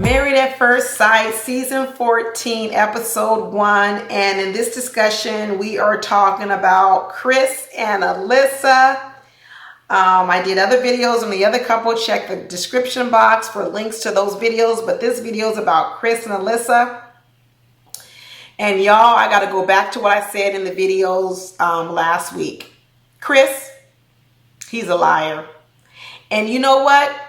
Married at First Sight, Season 14, Episode 1. And in this discussion, we are talking about Chris and Alyssa. I did other videos on the other couple. Check the description box for links to those videos. But this video is about Chris and Alyssa. And y'all, I got to go back to what I said in the videos last week. Chris, he's a liar. And you know what?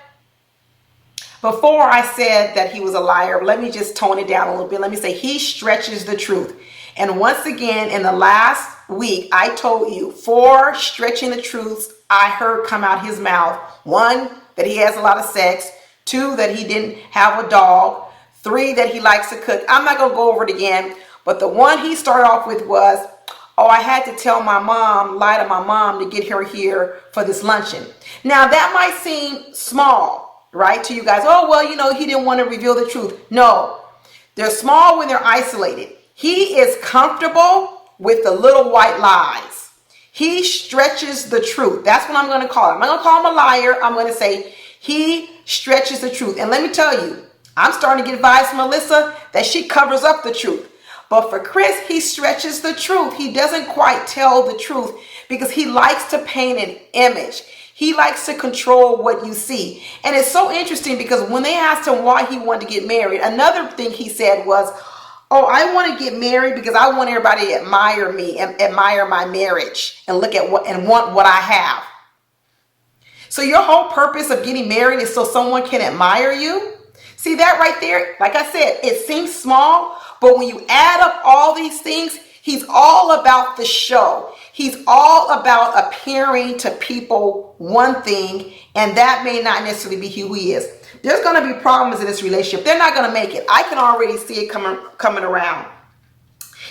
Before I said that he was a liar, let me just tone it down a little bit. Let me say he stretches the truth. And once again, in the last week, I told you 4 stretching the truths I heard come out his mouth. 1, that he has a lot of sex. 2, that he didn't have a dog. 3, that he likes to cook. I'm not going to go over it again. But the one he started off with was, oh, I had to tell my mom, lie to my mom to get her here for this luncheon. Now, that might seem small, right, to you guys. Oh, well, you know, he didn't want to reveal the truth. No, they're small when they're isolated. He is comfortable with the little white lies. He stretches the truth. That's what I'm going to call him. I'm not going to call him a liar. I'm going to say he stretches the truth. And let me tell you, I'm starting to get advice from Alyssa that she covers up the truth. But for Chris, he stretches the truth. He doesn't quite tell the truth because he likes to paint an image. He likes to control what you see. And it's so interesting because when they asked him why he wanted to get married, another thing he said was, oh, I want to get married because I want everybody to admire me and admire my marriage and look at what and want what I have. So your whole purpose of getting married is so someone can admire you? See that right there? Like I said, it seems small, but when you add up all these things, he's all about the show. He's all about appearing to people one thing, and that may not necessarily be who he is. There's going to be problems in this relationship. They're not going to make it. I can already see it coming around.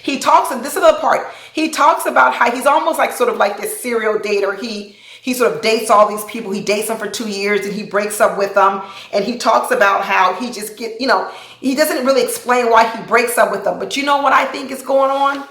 He talks, and this is the part, he talks about how he's almost like sort of like this serial dater. He sort of dates all these people. He dates them for 2 years and he breaks up with them. And he talks about how he just he doesn't really explain why he breaks up with them. But you know what I think is going on?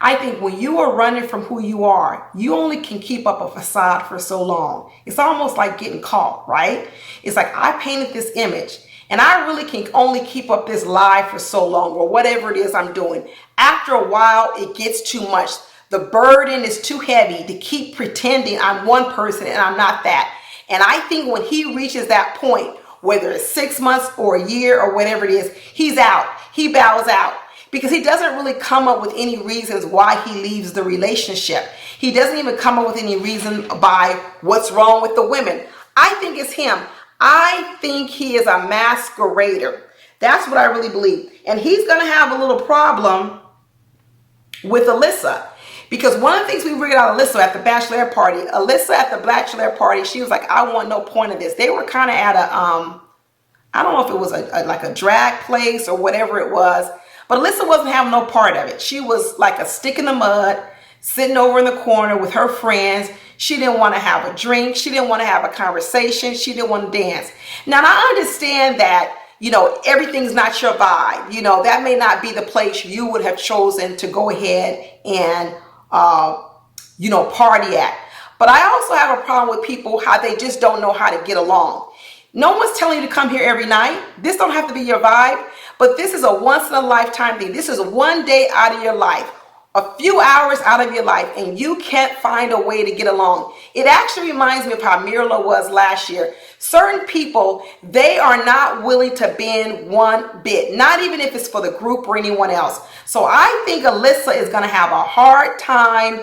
I think when you are running from who you are, you only can keep up a facade for so long. It's almost like getting caught, right? It's like I painted this image and I really can only keep up this lie for so long or whatever it is I'm doing. After a while, it gets too much. The burden is too heavy to keep pretending I'm one person and I'm not that. And I think when he reaches that point, whether it's 6 months or a year or whatever it is, he's out. He bows out. Because he doesn't really come up with any reasons why he leaves the relationship. He doesn't even come up with any reason by what's wrong with the women. I think it's him. I think he is a masquerader. That's what I really believe. And he's going to have a little problem with Alyssa. Because one of the things we figured out Alyssa at the bachelorette party, she was like, I want no point of this. They were kind of at a, I don't know if it was like a drag place or whatever it was. But Alyssa wasn't having no part of it. She was like a stick in the mud, sitting over in the corner with her friends. She didn't want to have a drink. She didn't want to have a conversation. She didn't want to dance. Now, I understand that, everything's not your vibe. That may not be the place you would have chosen to go ahead and, party at. But I also have a problem with people, how they just don't know how to get along. No one's telling you to come here every night. This don't have to be your vibe. But this is a once in a lifetime thing. This is one day out of your life, a few hours out of your life, and you can't find a way to get along. It actually reminds me of how Mirla was last year. Certain people, they are not willing to bend one bit, not even if it's for the group or anyone else. So I think Alyssa is going to have a hard time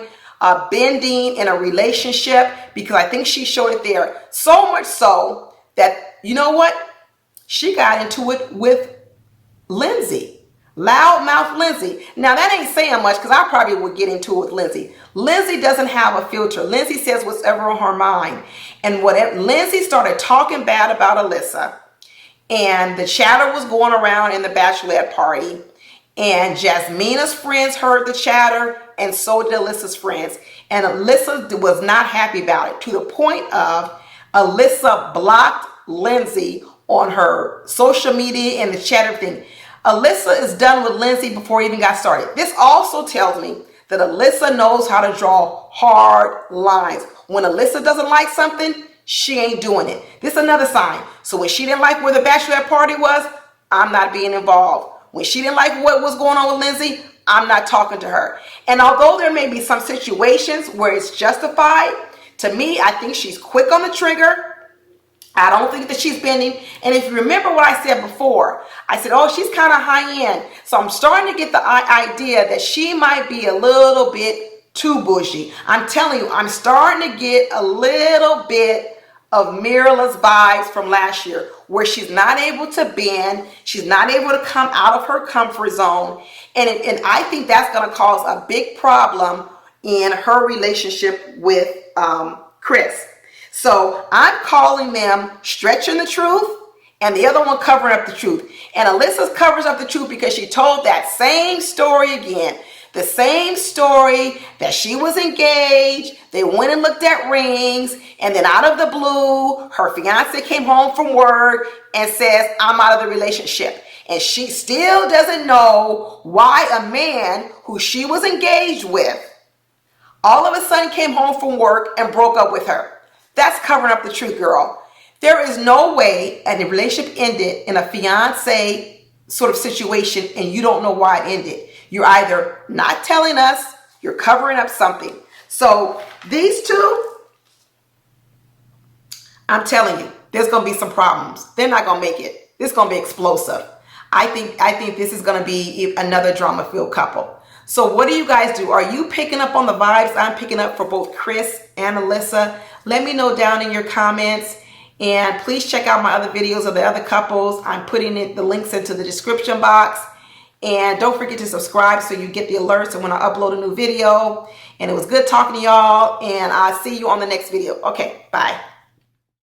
bending in a relationship because I think she showed it there. So much so that, you know what? She got into it with Lindsay, loudmouth Lindsay. Now that ain't saying much because I probably would get into it with Lindsay. Lindsay doesn't have a filter. Lindsay says whatever on her mind. And whatever Lindsay started talking bad about Alyssa, and the chatter was going around in the bachelorette party, and Jasmina's friends heard the chatter, and so did Alyssa's friends. And Alyssa was not happy about it to the point of Alyssa blocked Lindsay on her social media and the chatter thing. Alyssa is done with Lindsay before it even got started. This also tells me that Alyssa knows how to draw hard lines. When Alyssa doesn't like something, she ain't doing it. This is another sign. So when she didn't like where the bachelorette party was, I'm not being involved. When she didn't like what was going on with Lindsay, I'm not talking to her. And although there may be some situations where it's justified, to me, I think she's quick on the trigger. I don't think that she's bending. And if you remember what I said before, I said, oh, she's kind of high end. So I'm starting to get the idea that she might be a little bit too bougie. I'm telling you, I'm starting to get a little bit of Mirala's vibes from last year, where she's not able to bend. She's not able to come out of her comfort zone. And I think that's going to cause a big problem in her relationship with Chris. So I'm calling them stretching the truth and the other one covering up the truth. And Alyssa's covers up the truth because she told that same story again. The same story that she was engaged, they went and looked at rings, and then out of the blue, her fiance came home from work and says, I'm out of the relationship. And she still doesn't know why a man who she was engaged with all of a sudden came home from work and broke up with her. That's covering up the truth, girl. There is no way a relationship ended in a fiance sort of situation and you don't know why it ended. You're either not telling us, you're covering up something. So these two, I'm telling you, there's going to be some problems. They're not going to make it. This is going to be explosive. I think this is going to be another drama-filled couple. So what do you guys do? Are you picking up on the vibes I'm picking up for both Chris and Alyssa? Let me know down in your comments. And please check out my other videos of the other couples. I'm putting the links into the description box. And don't forget to subscribe so you get the alerts when I upload a new video. And it was good talking to y'all. And I'll see you on the next video. Okay, bye.